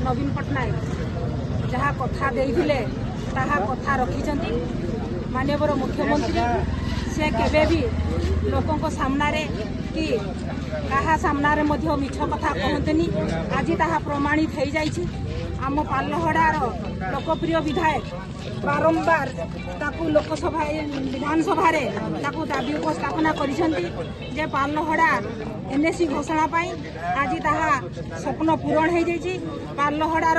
नवीन पट्टनायक जहाँ कथा देइथिले ताहा कथा रखिछंती। माननीय मुख्यमंत्री से केबे भी लोकों को सामना रे कि कहा सामना रे मध्य मिछ कथा कहतेनी। आज ताहा प्रमाणित हो जाइछि। आम पालहड़ार लोकप्रिय विधायक बारंबार ताकू लोकसभा विधानसभा रे ताकू दाबी उपस्थापना करिसेंती जे पालहड़ा एनएसी घोषणा पाई। आज ताहा स्वप्न पूरण हो जाइछि। पालहड़ार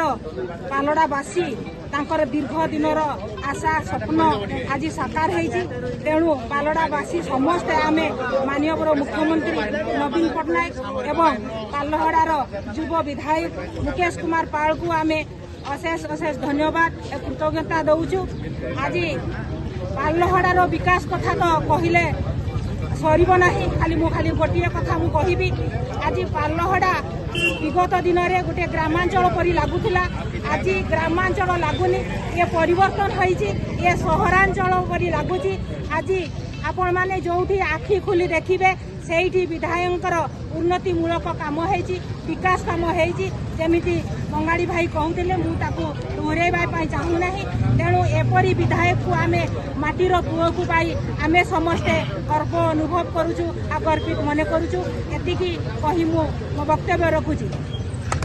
पालहड़ावासी तांकर दीर्घ दिनर आशा स्वप्न आज साकार होइछि। तेणु पालहड़ावासी समस्ते आमे माननीय मुख्यमंत्री नवीन पट्टनायक एवं पालहड़ार युव विधायक मुकेश कुमार पाल को आमे अशेष अशेष धन्यवाद कृतज्ञता दौचु। आज पालहड़ार विकास कथा तो कहले सरीब नाही। खाली गोटे कथा मु कहिबी। आज पालहड़ा विगत दिन में गोटे ग्रामांचल परी लगुला। आज ग्रामांचल लगुनि ये परिवर्तन होइछि। ये सहरांचल परी लगुछि। आज आपण माने जोठी आखि खुली देखिबे सेठी विधायकर उन्नतिमूलक काम होइछि, विकास काम होइछि। जेमिति मंगाड़ी भाई कहते मु ताकू दोहराइबा चाहू नाही। तेणु एपरी विधायक को आमे माटीर पुओ को पाई आमे समस्ते गर्व अनुभव करूछु आ गर्वित मने करूछु। एतिकी कहि मो वक्तव्य रखुछि।